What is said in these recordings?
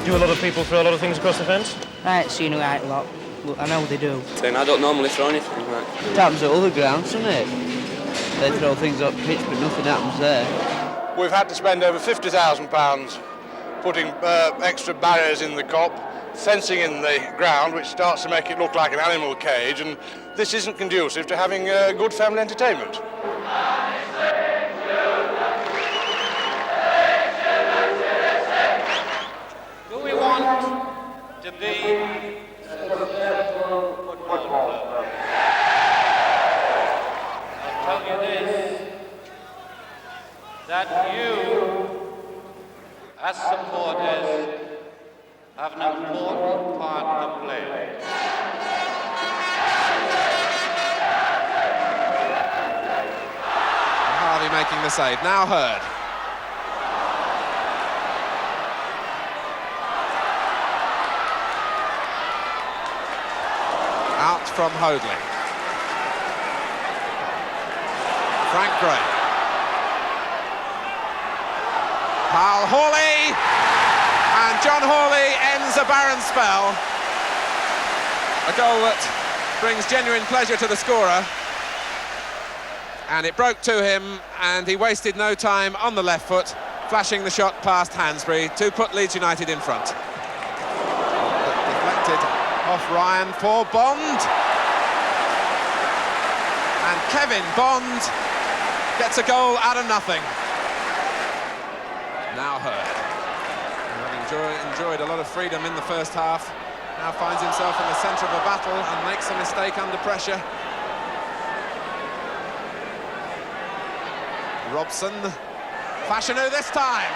Do a lot of people throw a lot of things across the fence? I ain't seen it out a lot, but I know they do. I don't normally throw anything. It happens at other grounds, doesn't it? They throw things up pitch, but nothing happens there. We've had to spend over £50,000 putting extra barriers in the cop, fencing in the ground, which starts to make it look like an animal cage, and this isn't conducive to having good family entertainment. Do we want to be a successful football club? I'll tell you this, that you, as supporters, have an important part to play. Harvey making the save, now Hurd. Out from Hoadley. Frank Gray. Powell Hawley, and John Hawley ends a barren spell. A goal that brings genuine pleasure to the scorer. And it broke to him, and he wasted no time on the left foot, flashing the shot past Hansbury to put Leeds United in front. Deflected off Ryan for Bond. And Kevin Bond gets a goal out of nothing. Now Hurd, having enjoyed a lot of freedom in the first half, now finds himself in the centre of a battle and makes a mistake under pressure. Robson, Fashanu this time.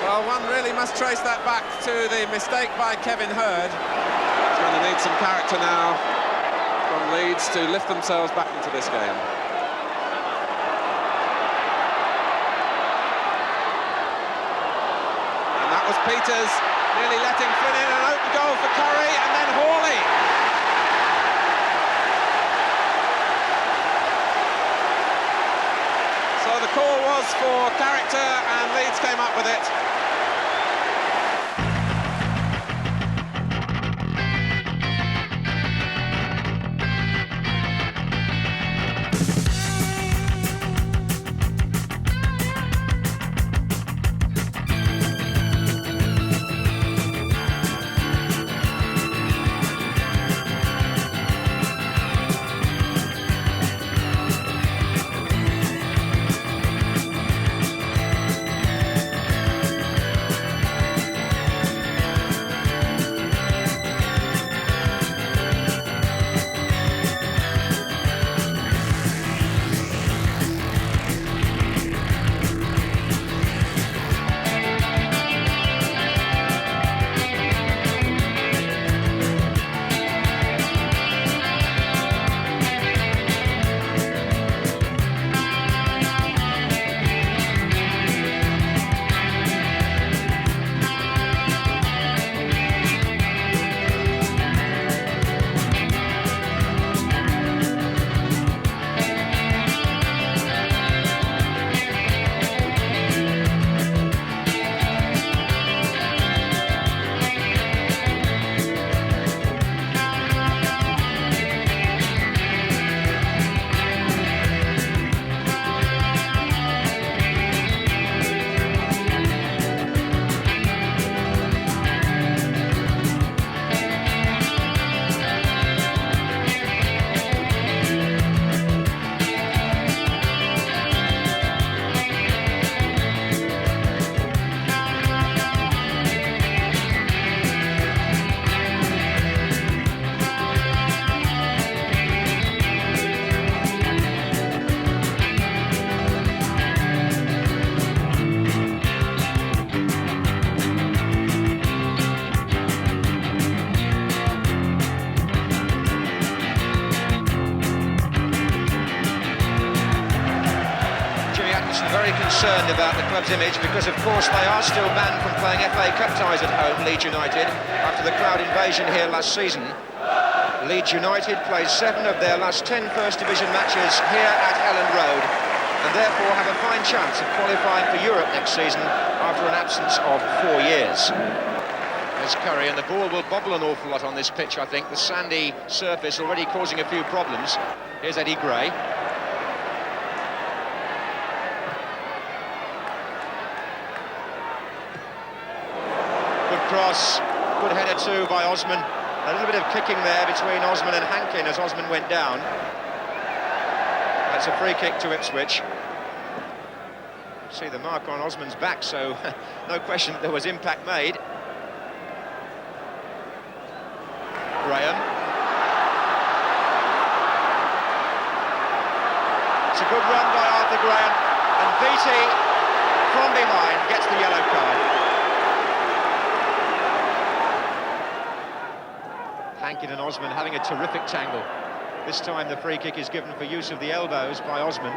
Well, one really must trace that back to the mistake by Kevin Hurd. He's going to need some character now from Leeds to lift themselves back into this game. Was Peters nearly letting Flynn in, an open goal for Curry, and then Hawley. So the call was for character, and Leeds came up with it. Very concerned about the club's image because, of course, they are still banned from playing FA Cup ties at home, Leeds United, after the crowd invasion here last season. Leeds United played 7 of their last 10 First Division matches here at Elland Road. and therefore have a fine chance of qualifying for Europe next season after an absence of 4 years. There's Curry, and the ball will bobble an awful lot on this pitch, I think. The sandy surface already causing a few problems. Here's Eddie Gray. Good cross, good header too by Osman. A little bit of kicking there between Osman and Hankin as Osman went down. That's a free kick to Ipswich. See the mark on Osman's back, so no question there was impact made. Graham. It's a good run by Arthur Graham, and Beattie from behind gets the yellow card. Hankin and Osman having a terrific tangle. This time the free kick is given for use of the elbows by Osman.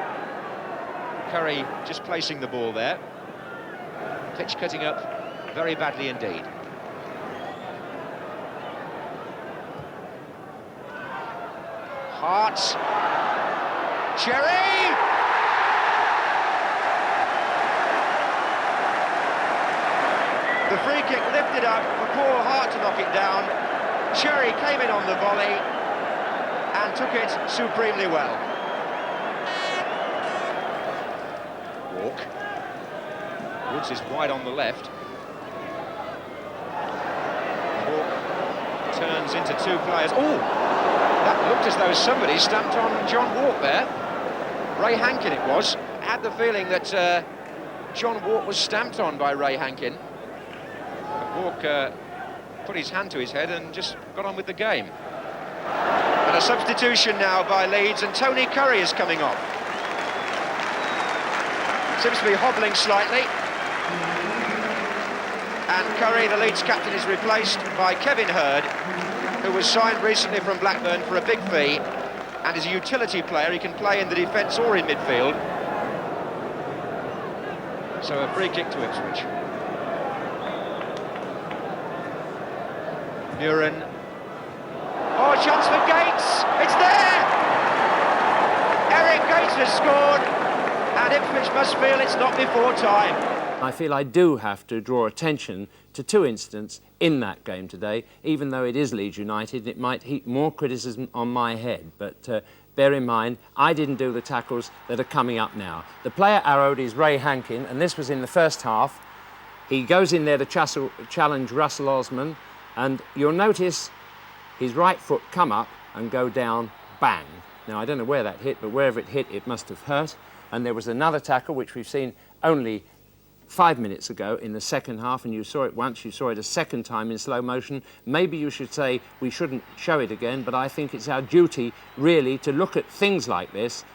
Curry just placing the ball there. Pitch cutting up very badly indeed. Hart. Cherry! The free kick lifted up for Paul Hart to knock it down. Cherry came in on the volley and took it supremely well. Walk. Woods is wide on the left. Walk turns into two players. Oh! That looked as though somebody stamped on John Walk there. Ray Hankin it was. I had the feeling that John Walk was stamped on by Ray Hankin. Walk put his hand to his head and just got on with the game. And a substitution now by Leeds, and Tony Curry is coming on. Seems to be hobbling slightly. And Curry, the Leeds captain, is replaced by Kevin Hurd, who was signed recently from Blackburn for a big fee and is a utility player. He can play in the defence or in midfield. So a free kick to Ipswich. Muren. Oh, chance for Gates! It's there! Eric Gates has scored, and Ipswich must feel it's not before time. I feel I do have to draw attention to two incidents in that game today. Even though it is Leeds United, it might heap more criticism on my head. But bear in mind, I didn't do the tackles that are coming up now. The player arrowed is Ray Hankin, and this was in the first half. He goes in there to challenge Russell Osman, and you'll notice his right foot come up and go down, bang. Now, I don't know where that hit, but wherever it hit, it must have hurt. And there was another tackle, which we've seen only 5 minutes ago in the second half, and you saw it once, you saw it a second time in slow motion. Maybe you should say we shouldn't show it again, but I think it's our duty really to look at things like this.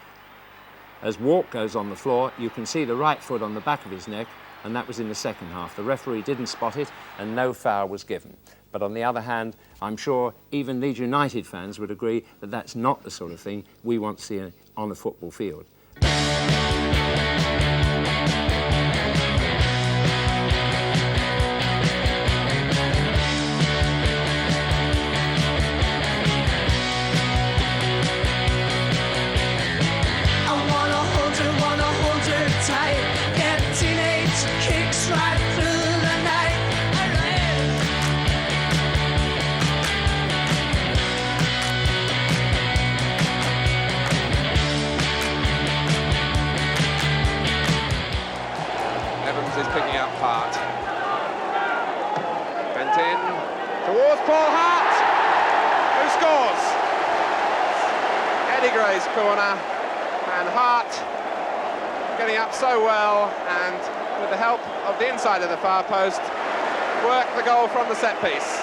As Walk goes on the floor, you can see the right foot on the back of his neck, and that was in the second half. The referee didn't spot it, and no foul was given. But on the other hand, I'm sure even Leeds United fans would agree that that's not the sort of thing we want to see on the football field. Picking up Hart. Bent in towards Paul Hart, who scores. Eddie Gray's corner, and Hart getting up so well, and with the help of the inside of the far post, worked the goal from the set piece.